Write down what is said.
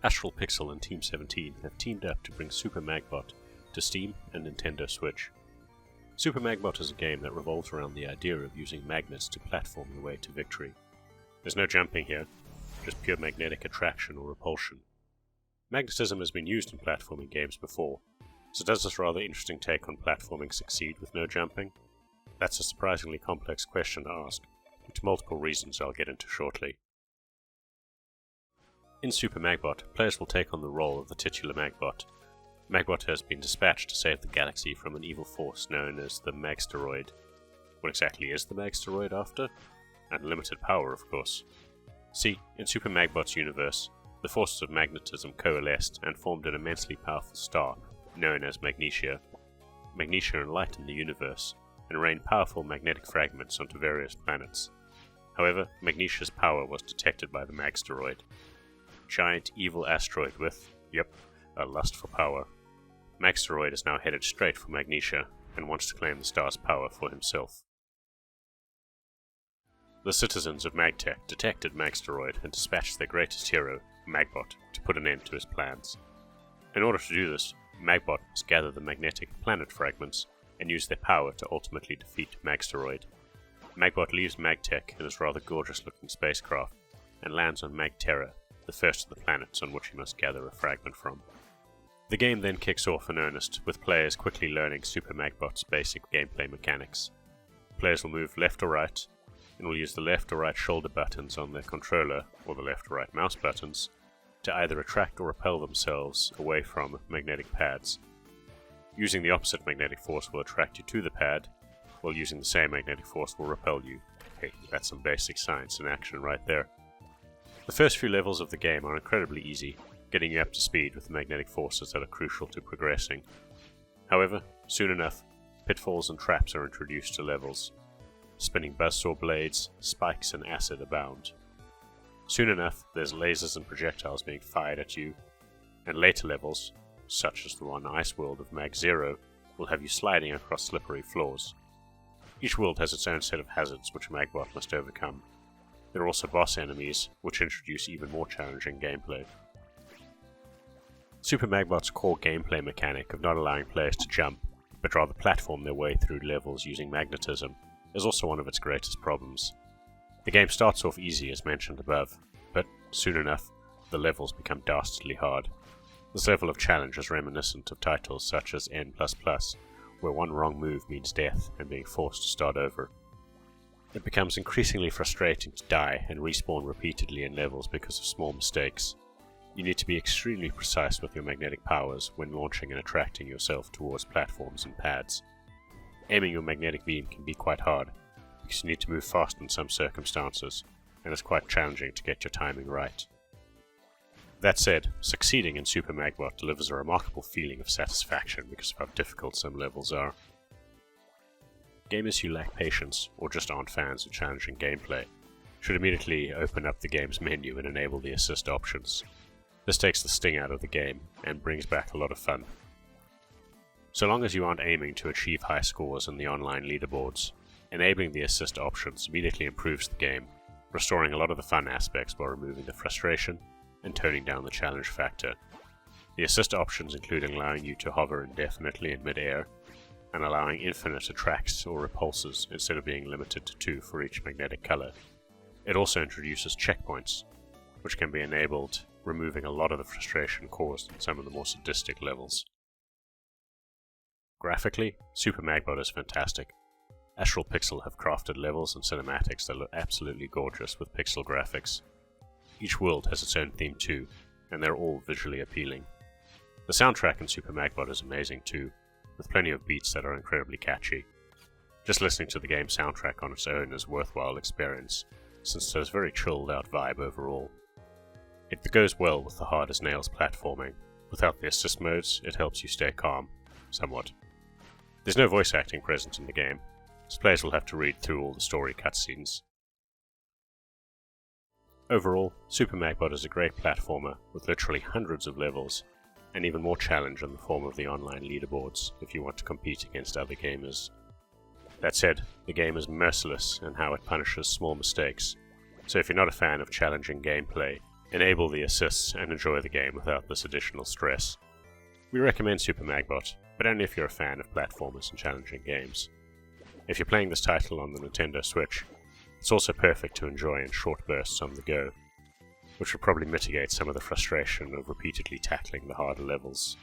Astral Pixel and Team 17 have teamed up to bring Super Magbot to Steam and Nintendo Switch. Super Magbot is a game that revolves around the idea of using magnets to platform your way to victory. There's no jumping here, just pure magnetic attraction or repulsion. Magnetism has been used in platforming games before, so does this rather interesting take on platforming succeed with no jumping? That's a surprisingly complex question to ask, due to multiple reasons I'll get into shortly. In Super Magbot, players will take on the role of the titular Magbot. Magbot has been dispatched to save the galaxy from an evil force known as the Magsteroid. What exactly is the Magsteroid after? Unlimited power, of course. See, in Super Magbot's universe, the forces of magnetism coalesced and formed an immensely powerful star known as Magnesia. Magnesia enlightened the universe and rained powerful magnetic fragments onto various planets. However, Magnesia's power was detected by the Magsteroid. Giant evil asteroid with, a lust for power. Magsteroid is now headed straight for Magnesia and wants to claim the star's power for himself. The citizens of Magtech detected Magsteroid and dispatched their greatest hero, Magbot, to put an end to his plans. In order to do this, Magbot must gather the magnetic planet fragments and use their power to ultimately defeat Magsteroid. Magbot leaves Magtech in his rather gorgeous-looking spacecraft and lands on Magterra, the first of the planets on which he must gather a fragment from. The game then kicks off in earnest, with players quickly learning Super Magbot's basic gameplay mechanics. Players will move left or right, and will use the left or right shoulder buttons on their controller, or the left or right mouse buttons, to either attract or repel themselves away from magnetic pads. Using the opposite magnetic force will attract you to the pad, while using the same magnetic force will repel you. Hey, that's some basic science in action right there. The first few levels of the game are incredibly easy, getting you up to speed with the magnetic forces that are crucial to progressing. However, soon enough, pitfalls and traps are introduced to levels. Spinning buzzsaw blades, spikes and acid abound. Soon enough, there's lasers and projectiles being fired at you, and later levels, such as the one ice world of Mag Zero, will have you sliding across slippery floors. Each world has its own set of hazards which Magbot must overcome. There are also boss enemies, which introduce even more challenging gameplay. Super Magbot's core gameplay mechanic of not allowing players to jump, but rather platform their way through levels using magnetism, is also one of its greatest problems. The game starts off easy as mentioned above, but soon enough, the levels become dastardly hard. This level of challenge is reminiscent of titles such as N++, where one wrong move means death and being forced to start over. It becomes increasingly frustrating to die and respawn repeatedly in levels because of small mistakes. You need to be extremely precise with your magnetic powers when launching and attracting yourself towards platforms and pads. Aiming your magnetic beam can be quite hard, because you need to move fast in some circumstances, and it's quite challenging to get your timing right. That said, succeeding in Super Magbot delivers a remarkable feeling of satisfaction because of how difficult some levels are. Gamers who lack patience, or just aren't fans of challenging gameplay, should immediately open up the game's menu and enable the assist options. This takes the sting out of the game, and brings back a lot of fun. So long as you aren't aiming to achieve high scores in the online leaderboards, enabling the assist options immediately improves the game, restoring a lot of the fun aspects while removing the frustration, and toning down the challenge factor. The assist options include allowing you to hover indefinitely in mid-air, and allowing infinite attracts or repulses instead of being limited to 2 for each magnetic color. It also introduces checkpoints, which can be enabled, removing a lot of the frustration caused in some of the more sadistic levels. Graphically, Super Magbot is fantastic. Astral Pixel have crafted levels and cinematics that look absolutely gorgeous with pixel graphics. Each world has its own theme too, and they're all visually appealing. The soundtrack in Super Magbot is amazing too, with plenty of beats that are incredibly catchy. Just listening to the game's soundtrack on its own is a worthwhile experience, since there's a very chilled out vibe overall. It goes well with the hard as nails platforming. Without the assist modes, it helps you stay calm, somewhat. There's no voice acting present in the game, so players will have to read through all the story cutscenes. Overall, Super Magbot is a great platformer with literally hundreds of levels, and even more challenge in the form of the online leaderboards if you want to compete against other gamers. That said, the game is merciless in how it punishes small mistakes, so if you're not a fan of challenging gameplay, enable the assists, and enjoy the game without this additional stress. We recommend Super Magbot, but only if you're a fan of platformers and challenging games. If you're playing this title on the Nintendo Switch, it's also perfect to enjoy in short bursts on the go, which will probably mitigate some of the frustration of repeatedly tackling the harder levels.